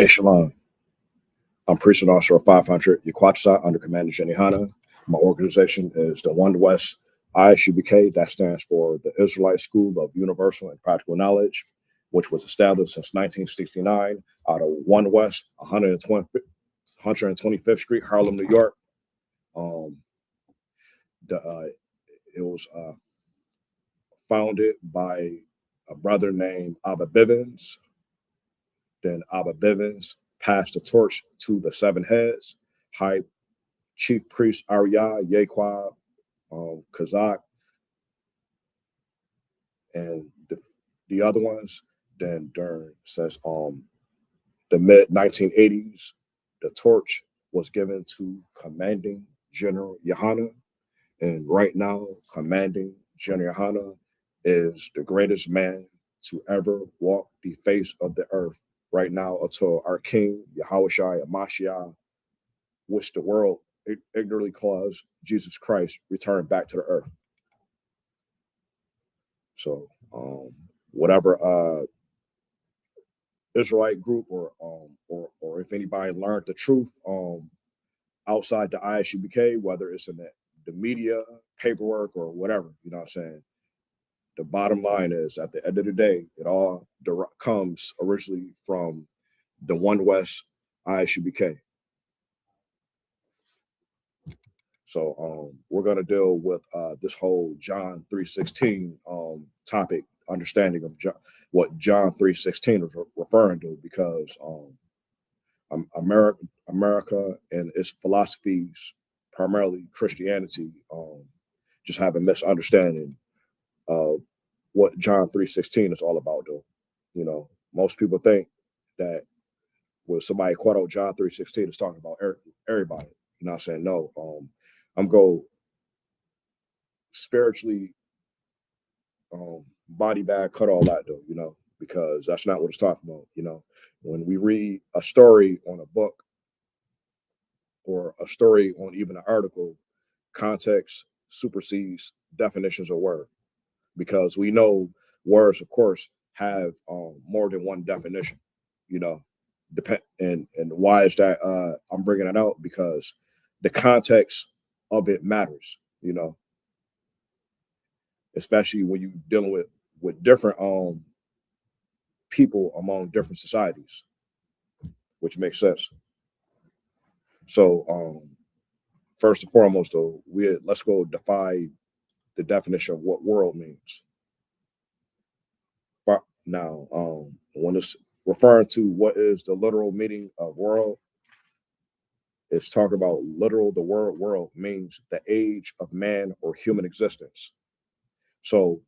Hey, Shalom. I'm Preaching Officer of 500 Yaquatsa under Commander Jenny Hanna. My organization is the One West ISUPK. That stands for the Israelite School of Universal and Practical Knowledge, which was established since 1969 out of One West, 125th Street, Harlem, New York. It was founded by a brother named Abba Bivens. Then Abba Bivens passed the torch to the seven heads, High Chief Priest Arya, Yequa, Kazak, and the other ones. Then during since the mid 1980s, the torch was given to Commanding General Yohana, and right now, Commanding General Yohana is the greatest man to ever walk the face of the earth. Right now, until our King Yahushua Mashiach, which the world ignorantly calls Jesus Christ, returned back to the earth. So, whatever Israelite group or if anybody learned the truth outside the ISUPK, whether it's in the media, paperwork, or whatever, you know what I'm saying? The bottom line is, at the end of the day, it all comes originally from the One West ISUPK. So we're going to deal with this whole John 3:16 topic, understanding of what John 3:16 is referring to, because America and its philosophies, primarily Christianity, just have a misunderstanding of what John 3:16 is all about, though. You know, most people think that when somebody quote out John 3:16 is talking about everybody. You know what I'm saying? No, I'm go spiritually, body bag, cut all that, though, you know, because that's not what it's talking about. You know, when we read a story on a book or a story on even an article, context supersedes definitions of word, because we know words, of course, have more than one definition, you know. And why is that? I'm bringing it out because the context of it matters, you know, especially when you're dealing with different people among different societies, which makes sense. So first and foremost, though, let's go define the definition of what world means. Now, when it's referring to what is the literal meaning of world, it's talking about literal. The word world means the age of man or human existence. So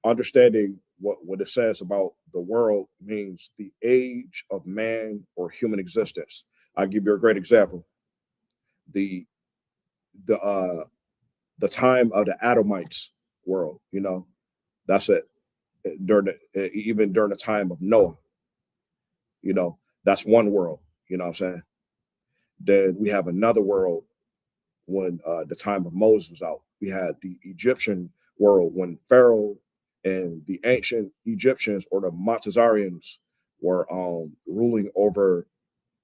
understanding what it says about the world means the age of man or human existence. I'll give you a great example. The time of the Adamites world, you know, that's it. Even during the time of Noah, you know, that's one world, you know what I'm saying? Then we have another world when the time of Moses was out. We had the Egyptian world when Pharaoh and the ancient Egyptians, or the Montezarians, were ruling over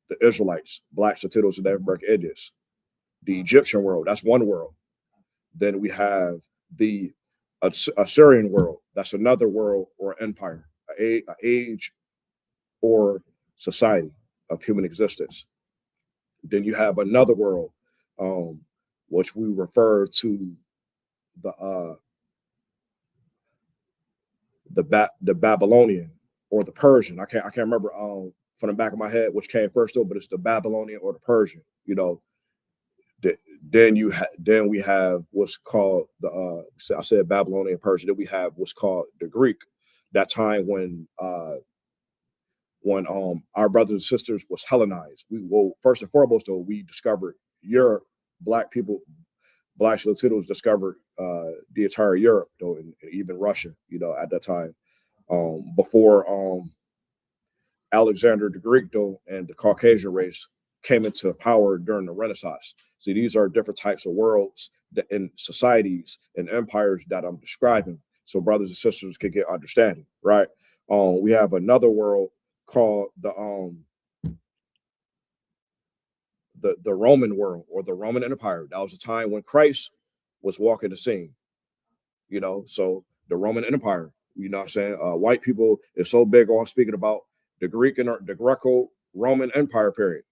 the Israelites, blacks, Latinos, and African Indians. The Egyptian world, that's one world. Then we have the Assyrian world. That's another world or empire, a age or society of human existence. Then you have another world, which we refer to the Babylonian or the Persian. I can't remember from the back of my head which came first, though, but it's the Babylonian or the Persian. You know, then we have what's called the I said Babylonian, Persian. Then we have what's called the Greek. That time when our brothers and sisters was Hellenized. First and foremost, though, we discovered Europe. Black people, blacks and Latinos discovered the entire Europe, though, and even Russia, you know, at that time. Before Alexander the Greek, though, and the Caucasian race came into power during the Renaissance. See, these are different types of worlds and societies and empires that I'm describing, so brothers and sisters can get understanding, right? We have another world called the the Roman world or the Roman Empire. That was a time when Christ was walking the scene. So the Roman Empire. What I'm saying? White people is so big on speaking about the Greek and the Greco-Roman Empire period.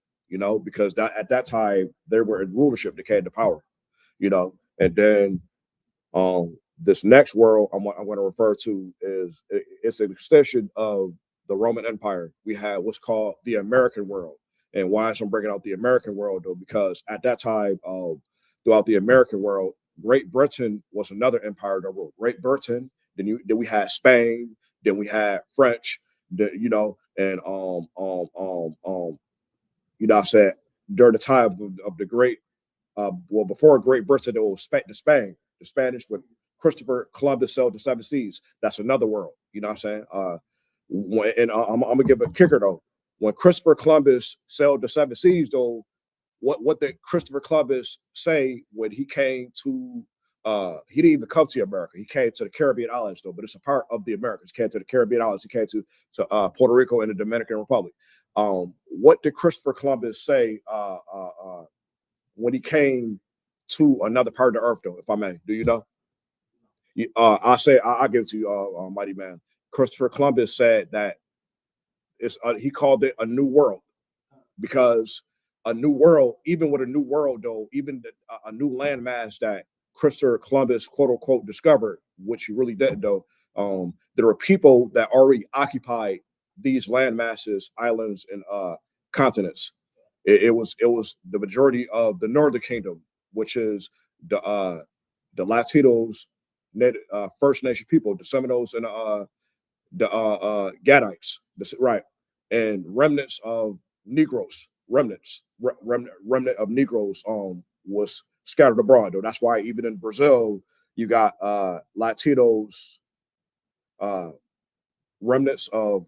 Because that at that time they were in rulership, they came to power. And then this next world I'm going to refer to it's an extension of the Roman Empire. We have what's called the American world. And why I'm bringing out the American world, though, because at that time, throughout the American world, Great Britain was another empire that ruled. Great Britain, then we had Spain, then we had French, and I said during the time of the Great, before Great Britain, there was Spain, the Spanish with Christopher Columbus sailed the seven seas. That's another world. You know what I'm saying? I'm gonna give a kicker though. When Christopher Columbus sailed the seven seas, though, what did Christopher Columbus say when he came to? He didn't even come to America. He came to the Caribbean islands, though, but it's a part of the Americas. He came to the Caribbean islands. He came to Puerto Rico and the Dominican Republic. What did Christopher Columbus say when he came to another part of the earth, though, if I may? Do you know? I'll give it to you, mighty man. Christopher Columbus said that he called it a new world, because a new world, even with a new world, though, even a new landmass that Christopher Columbus, quote unquote, discovered, which he really didn't, though. There were people that already occupied these land masses, islands, and continents. It was the majority of the Northern Kingdom, which is the Latinos, First Nation people, the Seminoles, and the Gadites, right, and remnants of Negroes, remnant of Negroes was scattered abroad. Though that's why even in Brazil you got Latinos, remnants of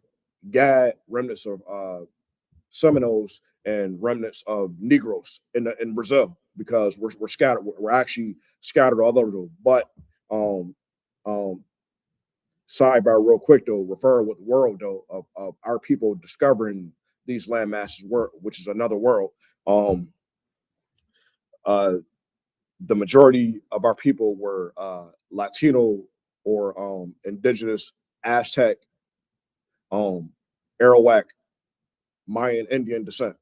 Gad, remnants of Seminoles, and remnants of Negroes in Brazil, because we're scattered. We're actually scattered all over. But sidebar real quick though, refer with the world though of our people discovering these land masses, which is another world. The majority of our people were Latino or indigenous, Aztec, Arawak, Mayan, Indian descent.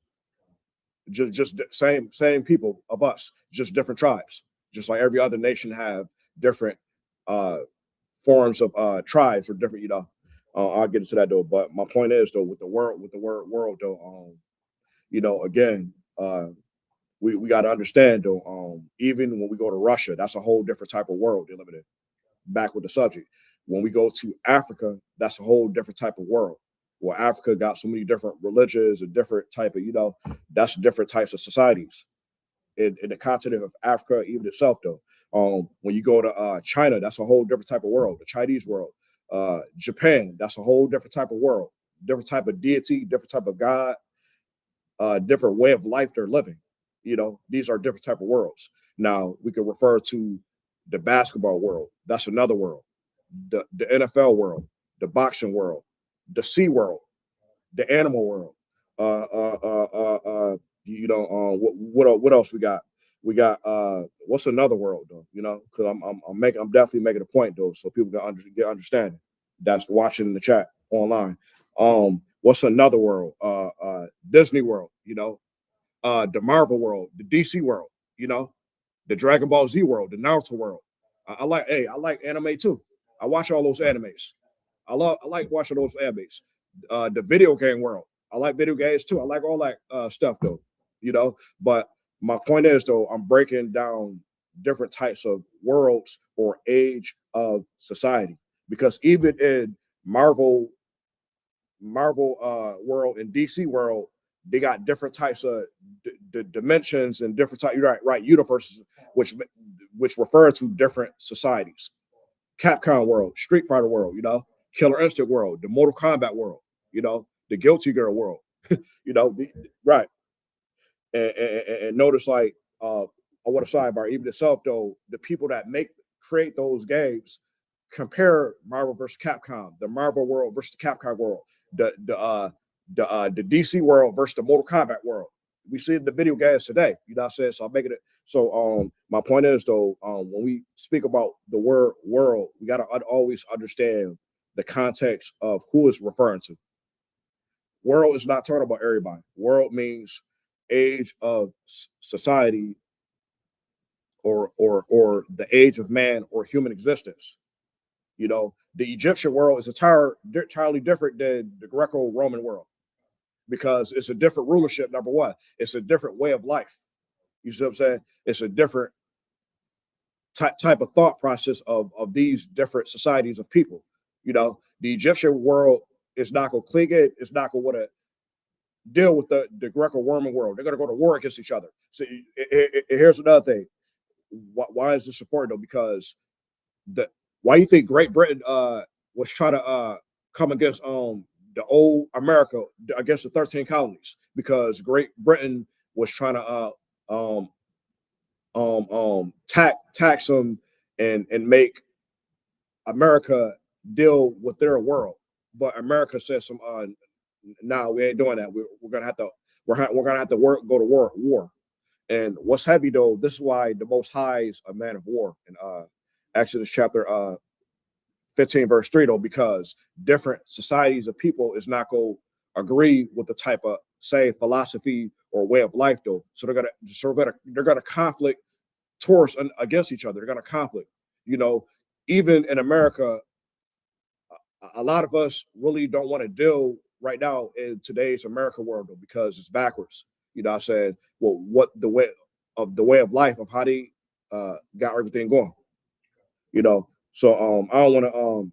Just same people of us, just different tribes. Just like every other nation have different forms of tribes or different. I'll get into that though. But my point is though, with the word world though, again, we got to understand though, even when we go to Russia, that's a whole different type of world they're living in. Back with the subject, when we go to Africa, that's a whole different type of world. Well, Africa got so many different religions and different type of, that's different types of societies in the continent of Africa, even itself though. When you go to China, that's a whole different type of world, the Chinese world. Japan, that's a whole different type of world, different type of deity, different type of God, different way of life they're living. These are different type of worlds. Now we can refer to the basketball world. That's another world. The NFL world, the boxing world, the sea world, the animal world. What else we got? We got what's another world though? Because I'm definitely making a point though, so people can get understanding. That's watching in the chat online. What's another world? Disney World. The Marvel world, the DC world. The Dragon Ball Z world, the Naruto world. I like anime too. I watch all those animes. I like watching those animes. The video game world. I like video games too. I like all that stuff though. But my point is though, I'm breaking down different types of worlds or age of society, because even in Marvel world and DC world, they got different types of dimensions and different type universes, which refer to different societies. Capcom world, Street Fighter world, Killer Instinct world, the Mortal Kombat world, the Guilty Gear world, right. And notice like I want to sidebar, even itself though, the people that create those games compare Marvel versus Capcom, the Marvel world versus the Capcom world, the DC world versus the Mortal Kombat world. we see it in the video games today. You know what I'm saying? So I'm making it. So my point is though, when we speak about the word world, we gotta always understand the context of who it's referring to. World is not talking about everybody. World means age of society, or the age of man or human existence. You know, the Egyptian world is entirely different than the Greco-Roman world because it's a different rulership. Number one, it's a different way of life. You see what I'm saying? It's a different type of thought process of these different societies of people. You know, the Egyptian world is not going to cling it. It's not going to want to deal with the Greco-Roman world. They're going to go to war against each other. So here's another thing. Why is this important though? Because the why you think Great Britain was trying to come against the old America against the 13 colonies? Because Great Britain was trying to tax them and make America deal with their world. But America says some no, we ain't doing that. We're gonna have to we're gonna have to go to war. And what's heavy though, this is why the Most High is a man of war in Exodus chapter 15 verse 3 though, because different societies of people is not going to agree with the type of say philosophy or way of life though. So they're gonna conflict towards and against each other. They're gonna conflict. You know, even in America, a lot of us really don't want to deal right now in today's America world though, because it's backwards. You know, I said, well, what the way of life of how they got everything going. You know, so I don't want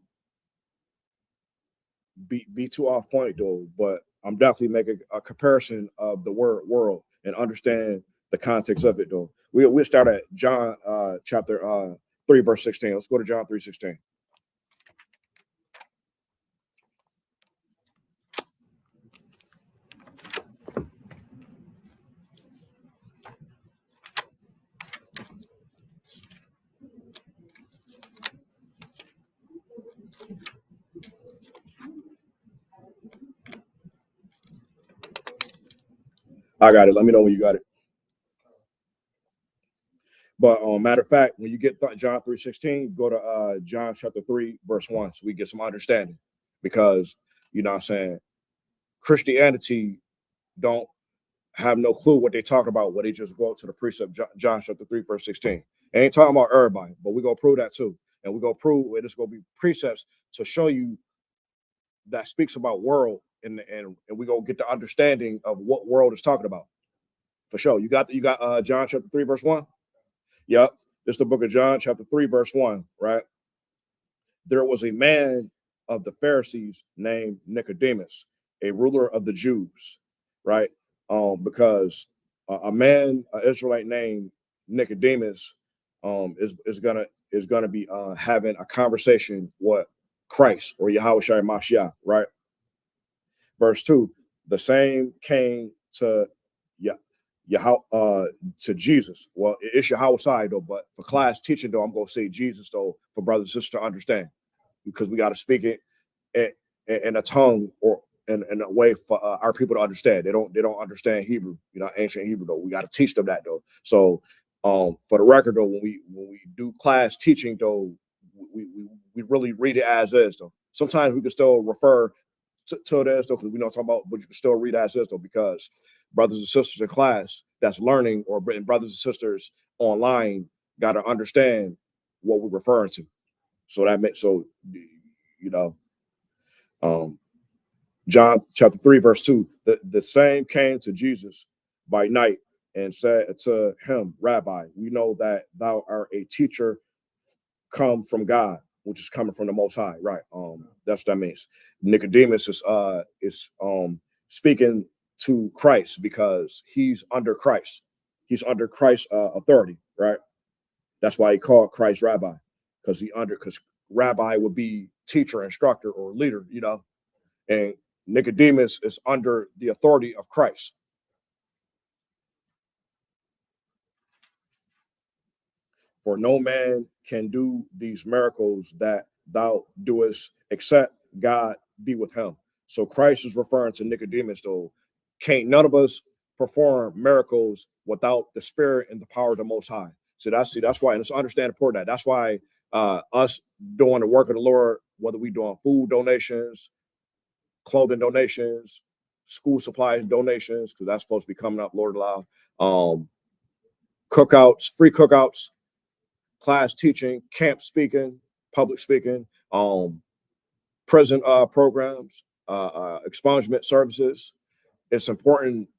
to be too off point though, but I'm definitely making a comparison of the word world and understand the context of it though. We'll start at John chapter 3 verse 16. Let's go to John 3:16. I got it. Let me know when you got it. But matter of fact, when you get John 3:16, go to John chapter 3 verse 1, so we get some understanding. Because you know what I'm saying, Christianity don't have no clue what they talk about when they just go up to the precept John chapter 3 verse 16. They ain't talking about everybody, but we're gonna prove that too. And we're gonna prove it's gonna be precepts to show you that speaks about world, and we gonna get the understanding of what world is talking about. For sure. You got John chapter 3 verse 1. Yep. This is the book of John chapter 3 verse 1, right? There was a man of the Pharisees named Nicodemus, a ruler of the Jews, right? Because a man, an Israelite named Nicodemus, is gonna be having a conversation with Christ or Yahweh Shai Mashiach, right? Verse 2, the same came to to Jesus. Well, it's Yahweh side though, but for class teaching though, I'm gonna say Jesus though for brothers and sisters to understand, because we got to speak it in a tongue or in a way for our people to understand. They don't understand Hebrew, you know, ancient Hebrew though. We got to teach them that though. So for the record though, when we do class teaching though, we really read it as is though. Sometimes we can still refer to this though, because we don't talk about, but you can still read as is though, because brothers and sisters in class that's learning, or brothers and sisters online, got to understand what we're referring to. So that makes so you know, um, John chapter 3 verse 2. The same came to Jesus by night and said to him, Rabbi, we know that thou art a teacher come from God, which is coming from the Most High, right? That's what that means. Nicodemus is speaking to Christ because he's under Christ. He's under Christ's authority, right? That's why he called Christ Rabbi, because Rabbi would be teacher, instructor, or leader, you know, and Nicodemus is under the authority of Christ. For no man can do these miracles that thou doest except God be with him. So Christ is referring to Nicodemus, though. Can't none of us perform miracles without the spirit and the power of the Most High. So that's why, and it's understand important that. That's why us doing the work of the Lord, whether we doing food donations, clothing donations, school supplies donations, because that's supposed to be coming up, Lord allow, cookouts, free cookouts, class teaching, camp speaking, public speaking, prison programs, expungement services. It's important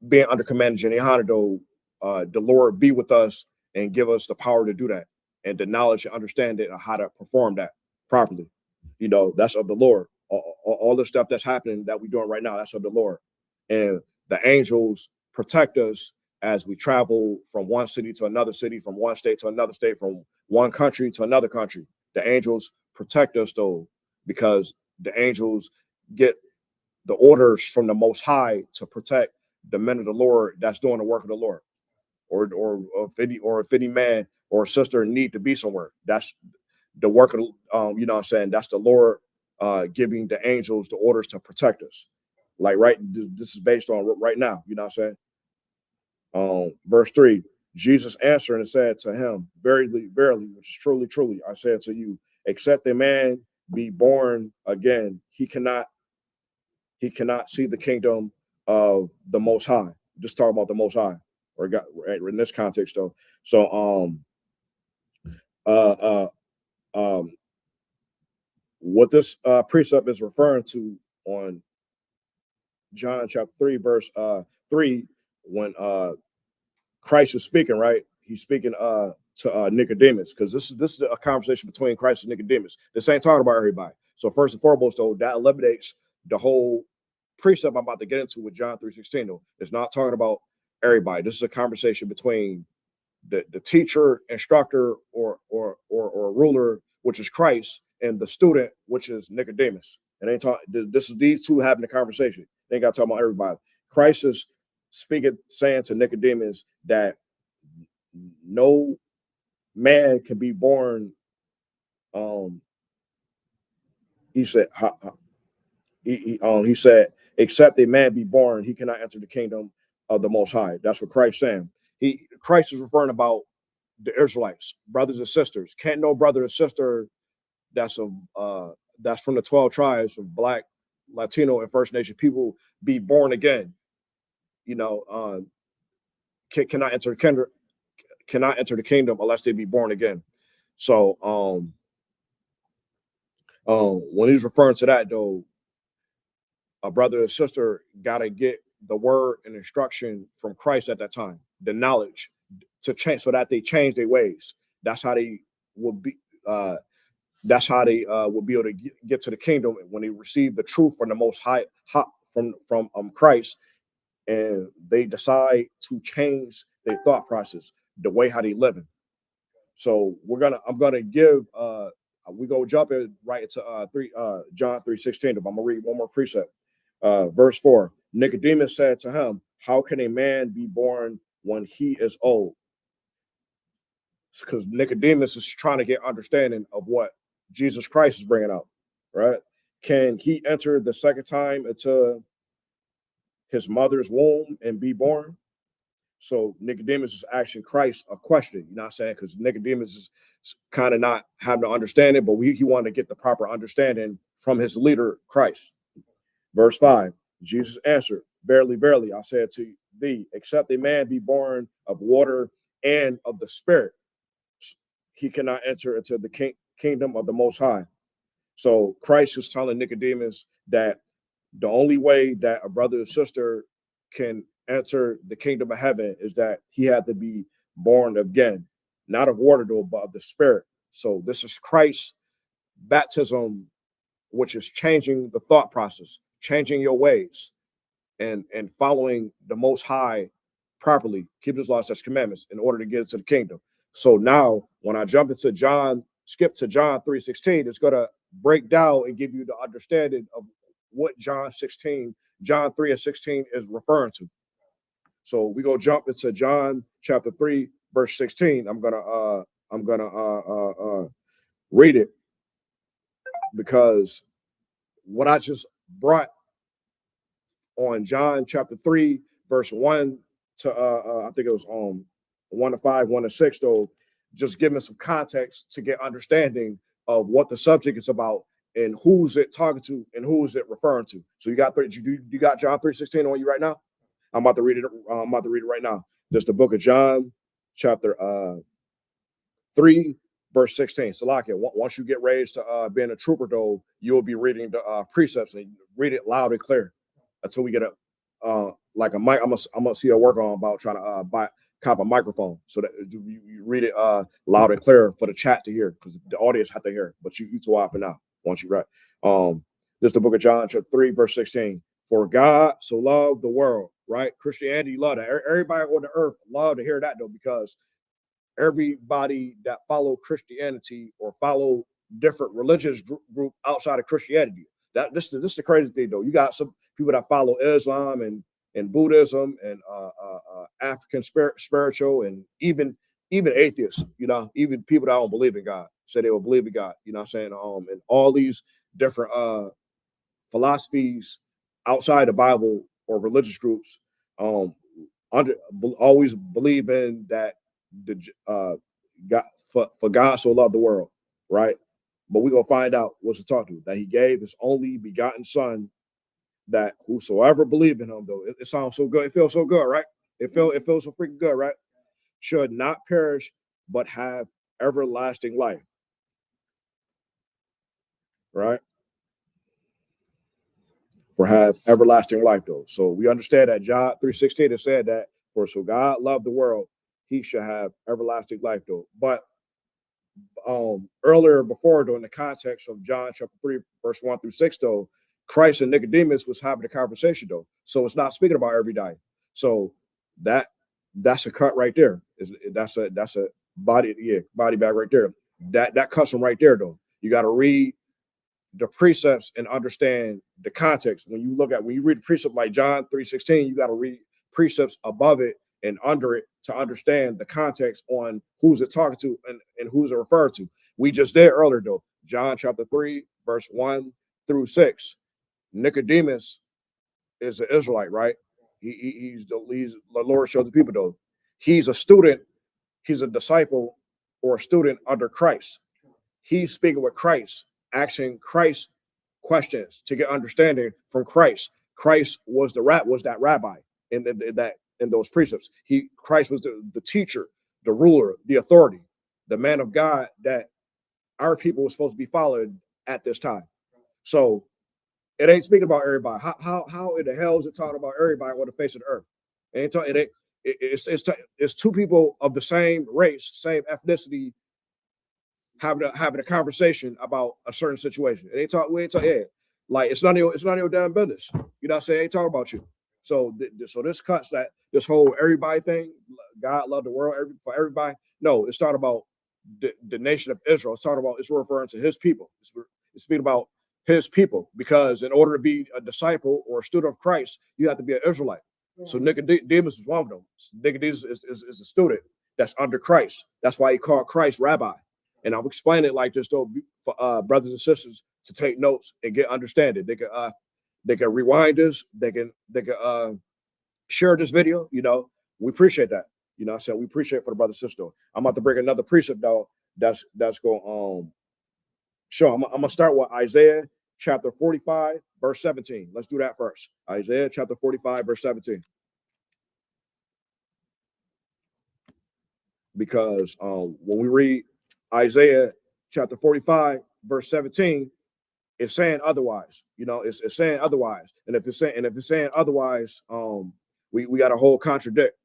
being under command of Jenny Hondo, the Lord be with us and give us the power to do that and the knowledge and understanding of how to perform that properly. You know, that's of the Lord. All the stuff that's happening that we're doing right now, that's of the Lord. And the angels protect us as we travel from one city to another city, from one state to another state, from one country to another country. The angels protect us though, because the angels get the orders from the Most High to protect the men of the Lord that's doing the work of the Lord, or if any man or sister need to be somewhere. That's the work of you know what I'm saying. That's the Lord giving the angels the orders to protect us. Like this is based on right now. You know what I'm saying. Verse 3. Jesus answered and said to him, "Verily, verily, which is truly, truly, I said to you, except a man be born again, he cannot see the kingdom of the Most High." Just talk about the Most High, or got in this context though. So what this precept is referring to on John chapter 3, verse 3, when Christ is speaking, right? He's speaking to Nicodemus, because this is a conversation between Christ and Nicodemus. This ain't talking about everybody. So first and foremost, though, that eliminates the whole precept I'm about to get into with John 3:16. Though it's not talking about everybody. This is a conversation between the teacher, instructor, or ruler, which is Christ, and the student, which is Nicodemus. And they talk. This is these two having a conversation. They ain't got to talk about everybody. Christ is speaking, saying to Nicodemus that no man can be born. He said, he said, except a man be born, he cannot enter the kingdom of the Most High. That's what Christ saying. Christ is referring about the Israelites, brothers and sisters. Can't no brother or sister that's from the 12 tribes of Black, Latino, and First Nation people be born again. You know, cannot enter the kingdom unless they be born again. So when he's referring to that though, a brother or sister gotta get the word and instruction from Christ at that time, the knowledge to change, so that they change their ways. That's how they will be. That's how they will be able to get to the kingdom when they receive the truth from the Most High, from Christ, and they decide to change their thought process, the way how they living. So I'm gonna give we go jump in right into John 3:16. I'm gonna read one more precept. Verse 4. Nicodemus said to him, "How can a man be born when he is old?" Because Nicodemus is trying to get understanding of what Jesus Christ is bringing out, right? Can he enter the second time into his mother's womb and be born? So Nicodemus is asking Christ a question, you know what I'm saying? Because Nicodemus is kind of not having the understanding, but he wanted to get the proper understanding from his leader, Christ. Verse 5, Jesus answered, "Verily, verily, I said to thee, except a man be born of water and of the Spirit, he cannot enter into the kingdom of the Most High." So Christ is telling Nicodemus that the only way that a brother or sister can enter the kingdom of heaven is that he had to be born again, not of water though, but of the Spirit. So this is Christ's baptism, which is changing the thought process, changing your ways, and following the Most High properly, keep his laws, such commandments, in order to get into the kingdom. So now, when I jump into skip to John 3:16, it's gonna break down and give you the understanding of what John 3:16 is referring to. So we go jump into John chapter 3, verse 16. I'm gonna read it, because what I just brought on John chapter 3, verse 1 to I think it was 1 to 5, 1 to 6, though, just giving some context to get understanding of what the subject is about and who's it talking to and who is it referring to. So you got you got John 3:16 on you right now? I'm about to read it. I'm about to read it right now. Just the book of John, chapter 3, verse 16. Salakia, once you get raised to being a trooper, though, you'll be reading the precepts and read it loud and clear until we get a like a mic. I'm gonna see a work on about trying to cop a microphone so that you read it loud and clear for the chat to hear, because the audience have to hear. But you too often now once you read. This is the book of John, chapter 3, verse 16. For God so loved the world, right? Christianity loved it. Everybody on the earth love to hear that, though, because everybody that follow Christianity or follow different religious group outside of Christianity. This is the crazy thing, though. You got some people that follow Islam and Buddhism and African spiritual, and even atheists. You know, even people that don't believe in God say they will believe in God. You know what I'm saying? And all these different philosophies outside the Bible or religious groups always believe in that God, for God so loved the world, right? But we're gonna find out what's to talk to, that he gave his only begotten son, that whosoever believe in him, though, it sounds so good, it feels so good, right? It feels so freaking good, right? Should not perish but have everlasting life, right? For have everlasting life, though. So we understand that John 3:16 has said that, for so God loved the world, he should have everlasting life, though. But earlier before, though, in the context of John chapter 3, verse 1 through 6, though, Christ and Nicodemus was having a conversation, though. So it's not speaking about every day. So that's a cut right there. That's a body bag right there. That cuts them right there, though. You got to read the precepts and understand the context. When you read the precept like John 3:16, you got to read precepts above it and under it to understand the context on who's it talking to and who's it referred to. We just did earlier, though. John chapter 3, verse 1 through 6. Nicodemus is an Israelite, right? He's the Lord showed the people, though. He's a student, he's a disciple or a student under Christ. He's speaking with Christ, asking Christ questions to get understanding from Christ. Christ was that rabbi in those precepts. Christ was the teacher, the ruler, the authority, the man of God that our people were supposed to be following at this time. So it ain't speaking about everybody. How in the hell is it talking about everybody on the face of the earth? It's two people of the same race, same ethnicity, having a conversation about a certain situation. We ain't talking, like it's not your damn business. You know what I'm saying? Ain't talking about you. So this cuts that this whole everybody thing. God loved the world for everybody. No, it's talking about the nation of Israel. It's referring to his people. It's speaking about his people, because in order to be a disciple or a student of Christ, you have to be an Israelite. So Nicodemus is one of them. Nicodemus is a student that's under Christ. That's why he called Christ rabbi. And I'll explain it like this, though, for brothers and sisters to take notes and get understanding. They can rewind this. They can share this video. You know, we appreciate that. You know what I'm saying? We appreciate it for the brother sister. I'm about to bring another precept, though, that's going show. I'm gonna start with Isaiah chapter 45, verse 17. Let's do that first. Isaiah chapter 45, verse 17. Because when we read Isaiah chapter 45, verse 17, it's saying otherwise. You know, it's saying otherwise. And if it's saying otherwise, we got a whole contradict.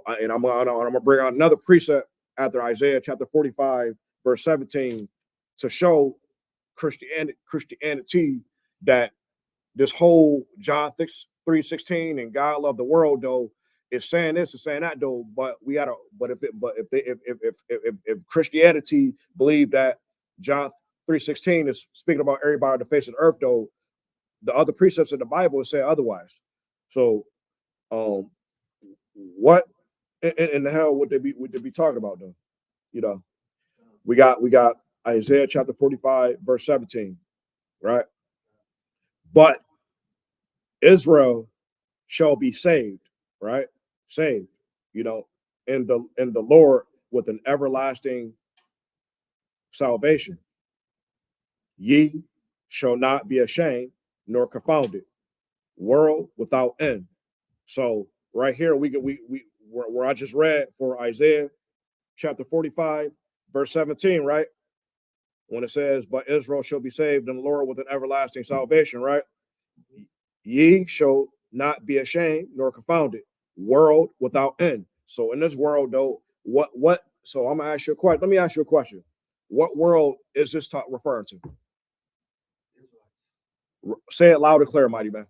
And I'm gonna bring out another precept after Isaiah chapter 45, verse 17, to show Christianity that this whole John 3:16 and God loved the world, though, is saying this, is saying that, though. But if Christianity believed that John 3:16 is speaking about everybody on the face of the earth, though, the other precepts in the Bible say otherwise. So, what in the hell would they be talking about, though? You know, we got Isaiah chapter 45, verse 17, right? But Israel shall be saved right? Saved, in the Lord with an everlasting salvation. Ye shall not be ashamed nor confounded. World without end. So right here we where I just read for Isaiah chapter 45, verse 17, right? When it says, "But Israel shall be saved in the Lord with an everlasting salvation," right? Ye shall not be ashamed nor confounded. World without end. So in this world, though, what? So I'm gonna ask you a question. Let me ask you a question. What world is this talk referring to? Say it loud and clear, mighty man.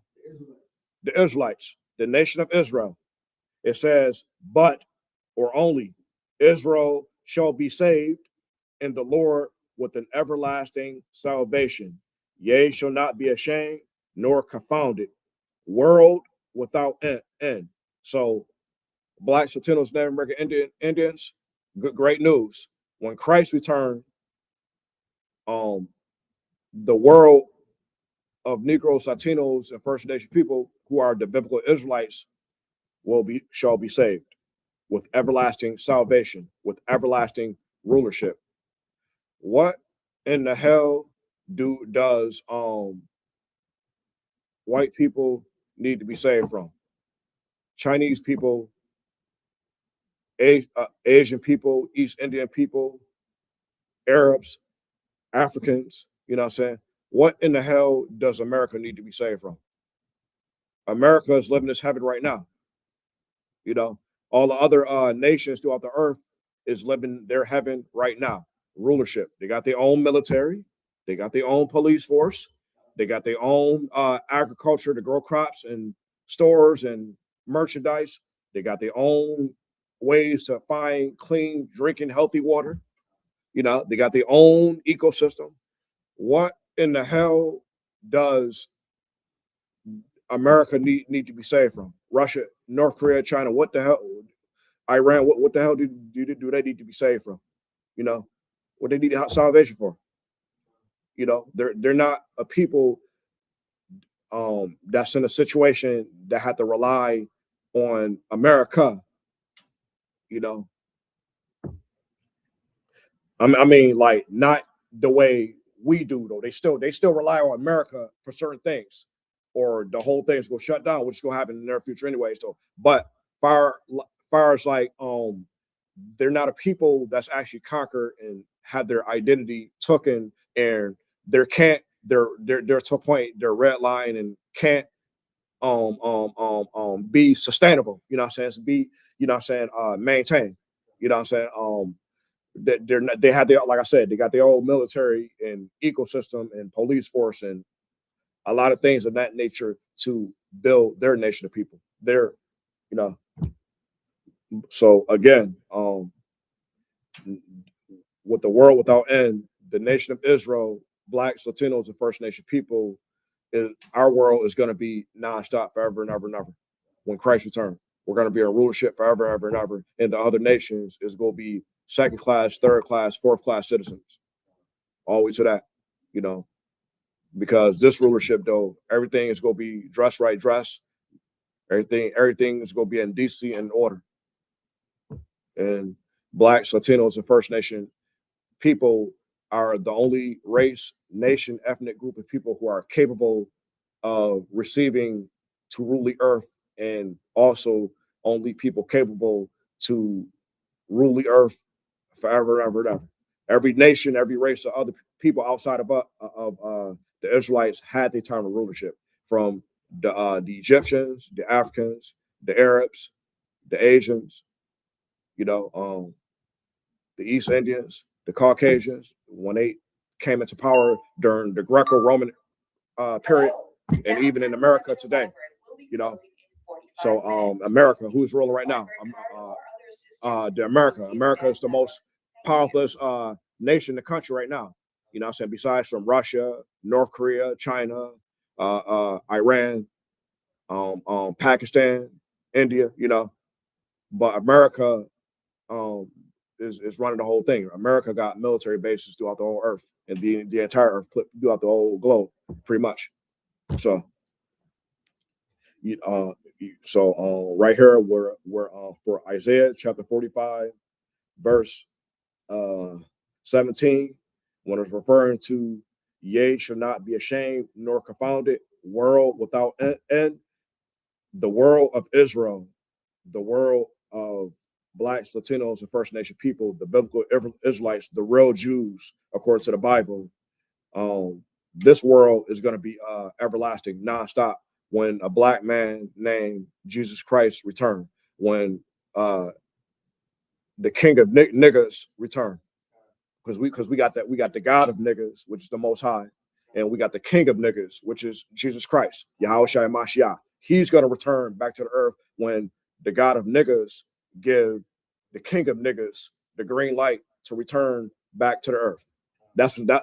The Israelites, the nation of Israel. It says, "But or only Israel shall be saved in the Lord with an everlasting salvation. Yea, shall not be ashamed nor confounded. World without end." So, Blacks, Latinos, Native American Indians, great news. When Christ returned, the world of Negroes, Latinos, and First Nation people who are the biblical Israelites shall be saved with everlasting salvation, with everlasting rulership. What in the hell does white people need to be saved from? Chinese people, Asian people, East Indian people, Arabs, Africans, you know what I'm saying? What in the hell does America need to be saved from? America is living this heaven right now. You know, all the other nations throughout the earth is living their heaven right now. Rulership. They got their own military. They got their own police force. They got their own agriculture to grow crops and stores and merchandise. They got their own ways to find clean, drinking, healthy water. They got their own ecosystem. What in the hell does America need to be saved from? Russia, North Korea, China. What the hell? Iran. What the hell do they need to be saved from? What they need salvation for? They're not a people that's in a situation that had to rely on America. You know, I mean, like not the way we do though. They still rely on America for certain things, or the whole thing's gonna shut down, which is gonna happen in the near future anyway. So, but far as like they're not a people that's actually conquered and had their identity taken, and they're to a point they're red line and can't be sustainable. You know what I'm saying? Be maintain. You know what I'm saying? They're not, they have their, like I said, they got their own military and ecosystem and police force and a lot of things of that nature to build their nation of people. They're, you know, so again, with the world without end, the nation of Israel, Blacks, Latinos, and First Nation people, our world is going to be nonstop forever and ever and ever. When Christ returns, we're going to be a rulership forever, ever and ever, and the other nations is going to be second class, third class, fourth class citizens. Always to that, you know, because this rulership, though, everything is going to be dressed right, dress. Everything is going to be in decency and order. And Blacks, Latinos, and First Nation people are the only race, nation, ethnic group of people who are capable of receiving to rule the earth, and also only people capable to rule the earth forever and ever and ever. Every nation, every race of other people outside of the Israelites had their time of rulership, from the Egyptians, the Africans, the Arabs, the Asians, you know, the East Indians, the Caucasians, when they came into power during the Greco-Roman period, and even in America today, you know. So America, who's ruling right now? America is the most powerful nation in the country right now. You know what I'm saying? Besides from Russia, North Korea, China, Iran, Pakistan, India, you know. But America um, is running the whole thing. America got military bases throughout the whole earth, and the entire earth, throughout the whole globe, pretty much. So, So right here we're for Isaiah chapter 45, verse 17, when it's referring to ye shall not be ashamed nor confounded, world without end, the world of Israel, the world of Blacks, Latinos, and First Nation people, the biblical Israelites, the real Jews, according to the Bible. This world is going to be everlasting, nonstop. When a black man named Jesus Christ return, when the King of niggas return, because we got the God of niggas, which is the Most High, and we got the King of niggas, which is Jesus Christ, Yahweh Shai Mashiach. He's going to return back to the earth when the God of niggas give the King of niggas the green light to return back to the earth. That's what that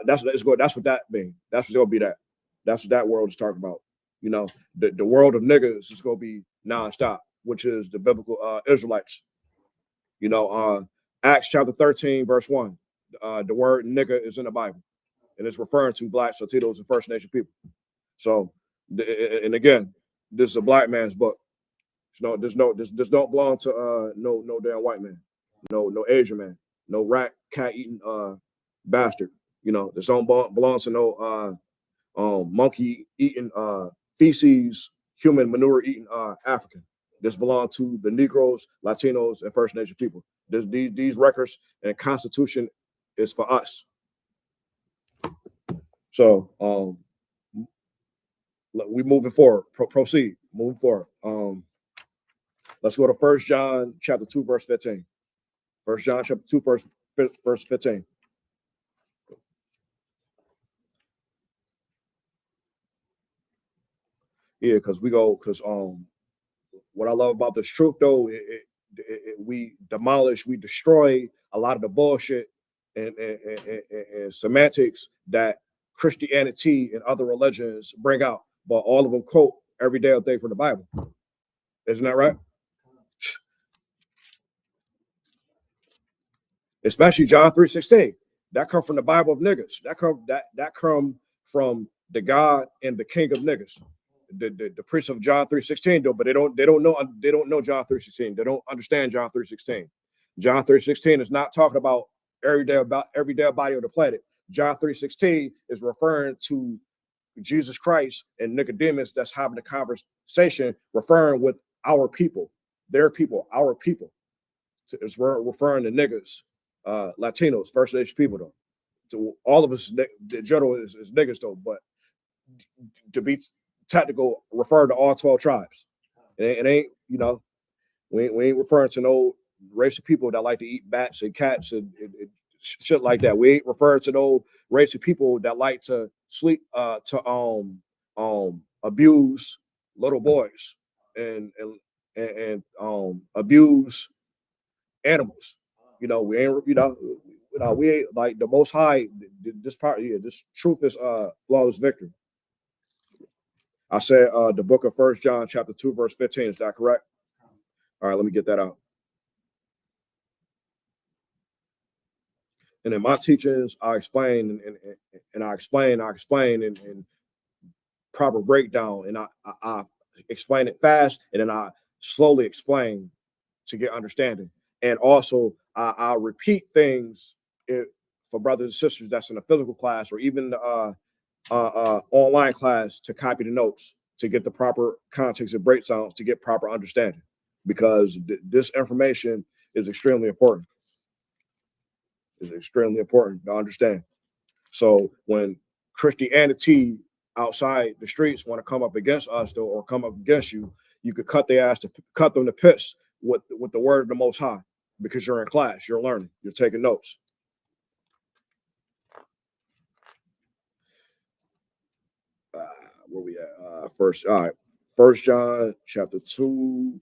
means. That's what's gonna be that. That's what that world is talking about. You know, the world of niggas is gonna be nonstop, which is the biblical Israelites. You know, Acts chapter 13, verse 1. The word nigga is in the Bible, and it's referring to Blacks, Latinos, and First Nation people. So, and again, this is a black man's book. This don't belong to no damn white man, no Asian man, no rat cat eating bastard. You know, this don't belong to no monkey eating feces, human manure eating African. This belongs to the Negroes, Latinos, and First Nation people. These records and Constitution is for us. So we moving forward. Proceed. Moving forward. Let's go to 1 John chapter 2, verse 15. 1 John chapter 2, verse 15. Yeah, because what I love about this truth though, we demolish, we destroy a lot of the bullshit and semantics that Christianity and other religions bring out, but all of them quote every day of day from the Bible. Isn't that right? Especially John 3:16. That come from the Bible of niggas. That come from the God and the King of niggas. The priest of John 3:16 though, but they don't know John 3:16. They don't understand John 3:16. John 3:16 is not talking about every day body on the planet. John 3:16 is referring to Jesus Christ and Nicodemus that's having a conversation, referring with our people, their people, our people. It's referring to niggas, Latinos, First Nation people though. So all of us, the general is niggas though, but to be technical, refer to all 12 tribes. It ain't, you know, we ain't referring to no race of people that like to eat bats and cats and shit like that. We ain't referring to no race of people that like to sleep abuse little boys and abuse animals. You know, we ain't, we ain't like the Most High. This part, yeah, this truth is flawless victory. I said the book of 1 John chapter 2, verse 15. Is that correct? All right, let me get that out. And in my teachings, I explain and I explain and proper breakdown, and I explain it fast, and then I slowly explain to get understanding. And also, I repeat things for brothers and sisters that's in a physical class or even the online class to copy the notes to get the proper context and breakdowns to get proper understanding, because this information is extremely important. It's extremely important to understand. So when Christianity outside the streets want to come up against us though, or come up against you, you could cut their ass to cut them to piss with the word of the Most High, because you're in class, you're learning, you're taking notes. Where we at? First, all right. 1 John chapter 2,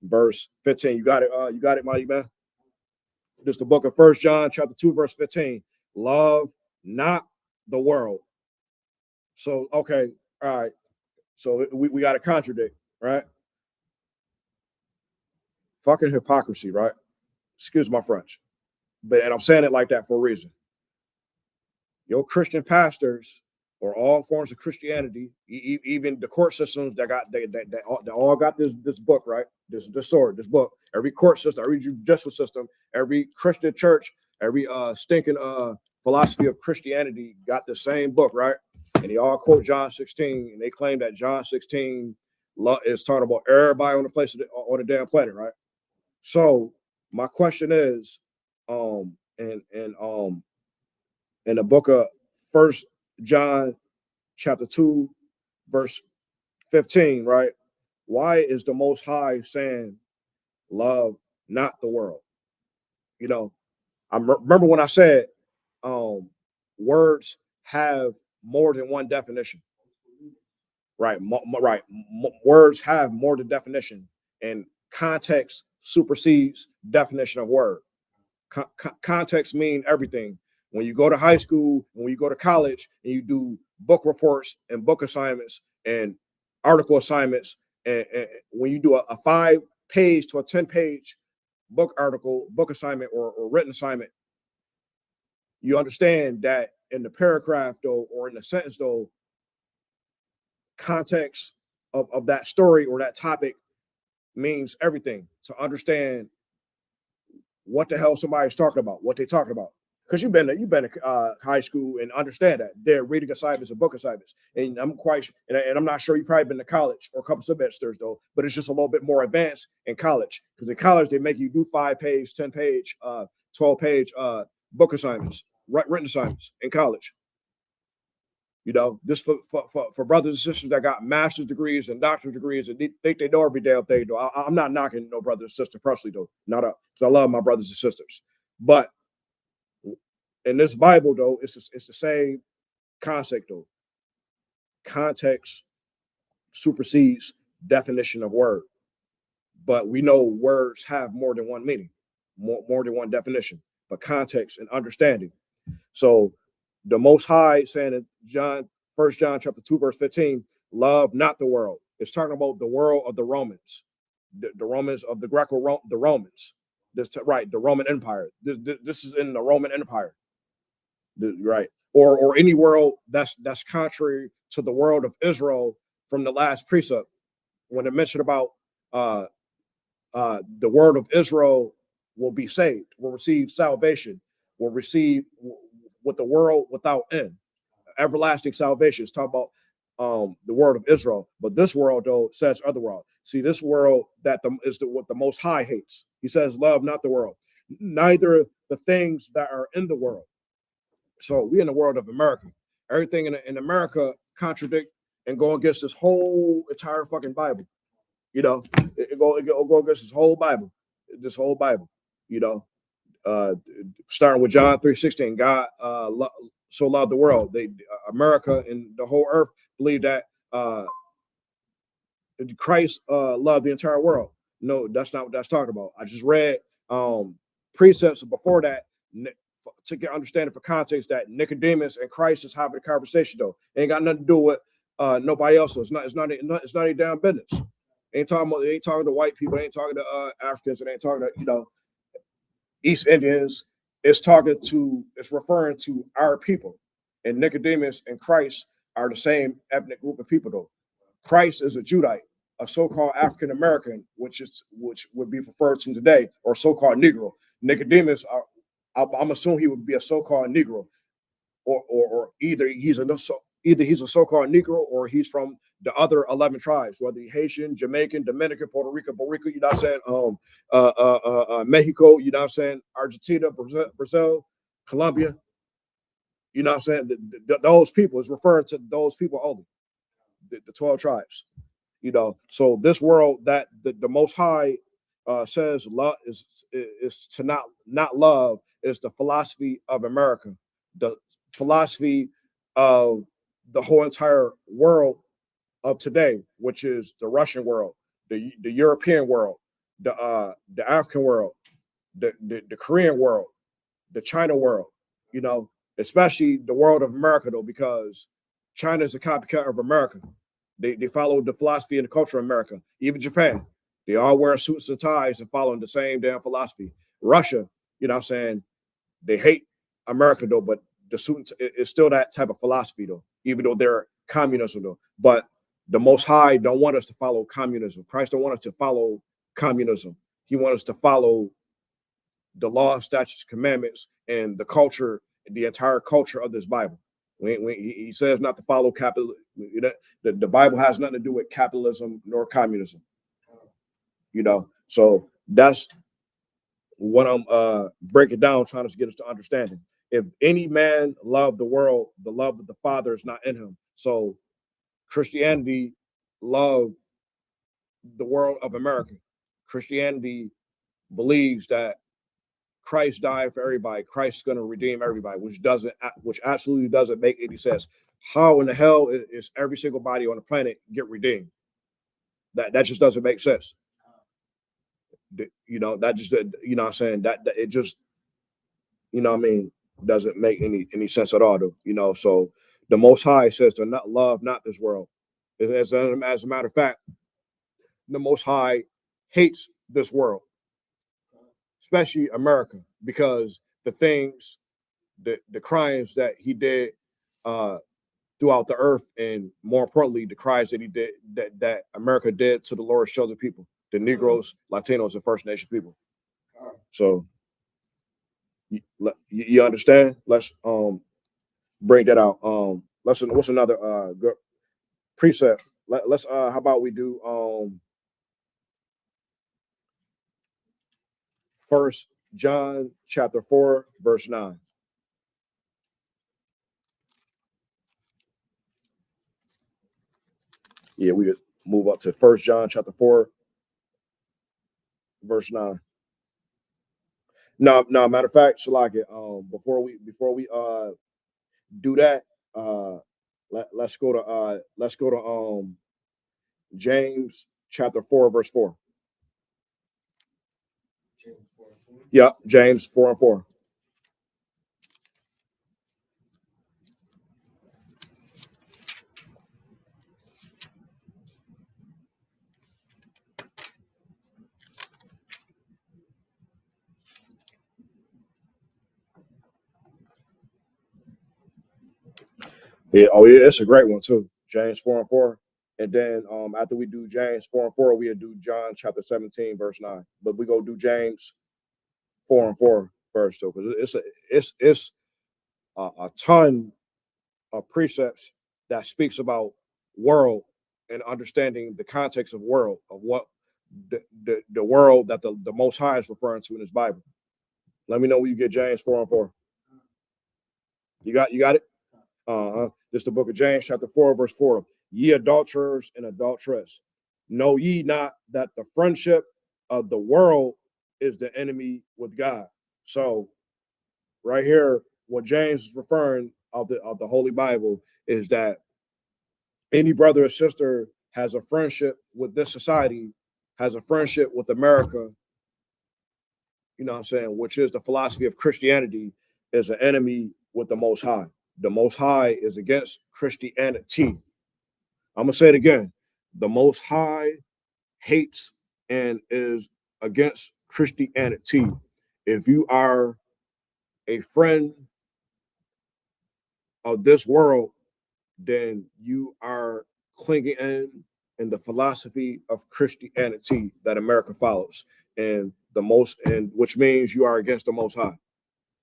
verse 15. You got it, mighty man. This is the book of 1 John chapter 2, verse 15. Love not the world. So, okay, all right. So we got to contradict, right? Fucking hypocrisy, right? Excuse my French. And I'm saying it like that for a reason. Your Christian pastors or all forms of Christianity, even the court systems that all got this book, right? This sword, this book. Every court system, every judicial system, every Christian church, every stinking philosophy of Christianity got the same book, right? And they all quote John 16, and they claim that John 16 is talking about everybody on the place on the damn planet, right? So my question is, in the book of First John chapter 2, verse 15, right? Why is the Most High saying, love not the world? You know, I remember when I said words have more than one definition, right? Words have more than definition, and context supersedes definition of word. Context mean everything. When you go to high school, when you go to college, and you do book reports and book assignments and article assignments, and when you do a 5-page to a 10-page book article, book assignment, or written assignment, you understand that in the paragraph though, or in the sentence though, context of that story or that topic means everything to understand what the hell somebody's talking about, what they're talking about. Because you've been to high school and understand that they're reading assignments and book assignments. And I'm not sure you've probably been to college or a couple semesters though, but it's just a little bit more advanced in college. Because in college they make you do 5-page, 10-page, 12-page book assignments, written assignments in college. You know, this for brothers and sisters that got master's degrees and doctorate degrees and they think they know every damn thing though. I'm not knocking no brother and sister personally though, not up, because I love my brothers and sisters. But in this Bible though, it's the same concept though. Context supersedes definition of word, but we know words have more than one meaning, more than one definition, but context and understanding. So the Most High saying in First John chapter 2, verse 15, love not the world. It's talking about the world of the Romans, the Romans of the the Romans. Right, the Roman Empire. This is in the Roman Empire, right? Or any world that's contrary to the world of Israel from the last precept. When it mentioned about the word of Israel will be saved, will receive salvation, will receive with the world without end, everlasting salvation. It's talking about the word of Israel, but this world though says other world. See, this world that is what the Most High hates. He says, "Love not the world, neither the things that are in the world." So we in the world of America. Everything in America contradict and go against this whole entire fucking Bible. You know, it go against this whole Bible, you know, starting with John 3:16, God so loved the world. America and the whole earth believe that Christ loved the entire world. No, that's not what that's talking about. I just read precepts before that to get understanding for context that Nicodemus and Christ is having a conversation though. It ain't got nothing to do with nobody else. So it's not any damn business. Ain't talking to white people, ain't talking to Africans, it ain't talking to, East Indians. It's referring to our people. And Nicodemus and Christ are the same ethnic group of people though. Christ is a Judite, a so-called African American, which would be referred to today, or so-called Negro. Nicodemus, I'm assuming he would be a so-called Negro, or either he's a so-called Negro or he's from the other 11 tribes, whether he's Haitian, Jamaican, Dominican, Puerto Rico, you know what I'm saying? Mexico, you know what I'm saying? Argentina, Brazil, Colombia, you know what I'm saying? Those people is referring to those people only, the 12 tribes, So this world that the Most High says love is to not love is the philosophy of America, the philosophy of the whole entire world of today, which is the Russian world, the European world, the African world, the Korean world, the China world, especially the world of America though, because China is a copycat of America. They follow the philosophy and the culture of America. Even Japan, they all wear suits and ties and following the same damn philosophy. Russia, you know what I'm saying, they hate America though, but the suits is still that type of philosophy though. even though they're communism though. But the Most High don't want us to follow communism. Christ don't want us to follow communism. He wants us to follow the law, statutes, commandments, and the culture, the entire culture of this Bible. He says not to follow capitalism. The Bible has nothing to do with capitalism nor communism. So that's what I'm breaking down, trying to get us to understanding. If any man love the world, the love of the Father is not in him. So Christianity love the world of America. Christianity believes that Christ died for everybody. Christ's going to redeem everybody, which absolutely doesn't make any sense. How in the hell is every single body on the planet get redeemed? That just doesn't make sense. That just, what I'm saying, that it just, doesn't make any sense at all, though. So the Most High says to not love not this world. As a matter of fact, the Most High hates this world, especially America, because the things, the crimes that he did throughout the earth, and more importantly, the crimes that he did, that America did to the lower sheltered people, the Negroes, Latinos, and First Nation people. So you understand? Let's break that out. What's another good precept? Let's how about we do 1 John chapter 4 verse 9. Yeah, we could move up to 1 John chapter 4 verse 9. No, matter of fact, Shalaka, before we do that, let's go to James chapter 4 verse 4. Yeah, James 4 and 4. Yeah, it's a great one too. James 4 and 4. And then after we do James 4 and 4, we'll do John chapter 17, verse 9. But we go do James 4 and 4 first, though, because it's a ton of precepts that speaks about world and understanding the context of world, of what the world that the Most High is referring to in his Bible. Let me know when you get James 4 and 4. You got it? This is the book of James, chapter 4, verse 4. Ye adulterers and adulteress, know ye not that the friendship of the world is the enemy with God? So, right here, what James is referring of the Holy Bible is that any brother or sister has a friendship with this society, has a friendship with America, what I'm saying, which is the philosophy of Christianity, is an enemy with the Most High. The Most High is against Christianity. I'm going to say it again. The Most High hates and is against Christianity. If you are a friend of this world, then you are clinging in the philosophy of Christianity that America follows, and which means you are against the Most High.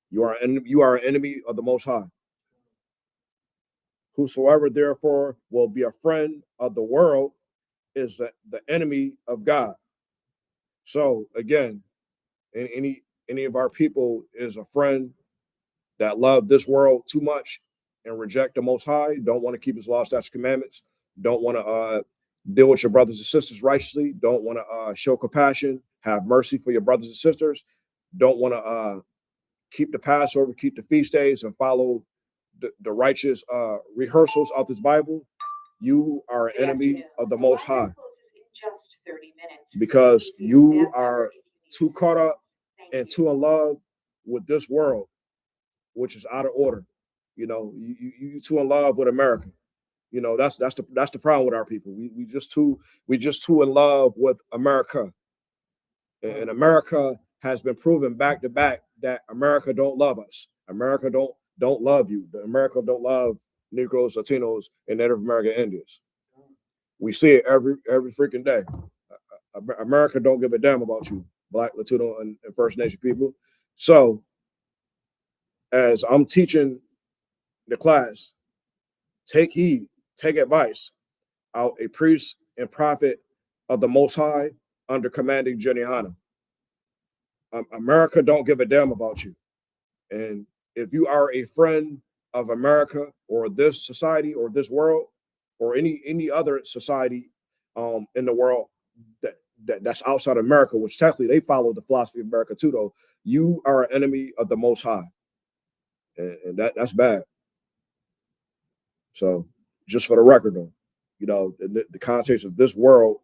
You are an enemy of the Most High. Whosoever therefore will be a friend of the world is the enemy of God. So again, any of our people is a friend that love this world too much and reject the Most High, don't want to keep his law, statutes, commandments, don't want to deal with your brothers and sisters righteously, don't want to show compassion, have mercy for your brothers and sisters, don't want to keep the Passover, keep the feast days, and follow the righteous rehearsals of this Bible. You are an enemy of the Most High because you are too caught up and too in love with this world, which is out of order. You too in love with America. That's the problem with our people. We just too in love with America, and America has been proven back to back that America don't love us. America don't love you. America don't love Negroes, Latinos, and Native American Indians. We see it every freaking day. America don't give a damn about you, Black, Latino, and First Nation people. So, as I'm teaching the class, take heed, take advice, out a priest and prophet of the Most High under commanding Jenny Hanna. America don't give a damn about you. And if you are a friend of America or this society or this world or any other society in the world that's outside of America, which technically they follow the philosophy of America too, though, you are an enemy of the Most High. And that's bad. So just for the record, though, you know, the context of this world,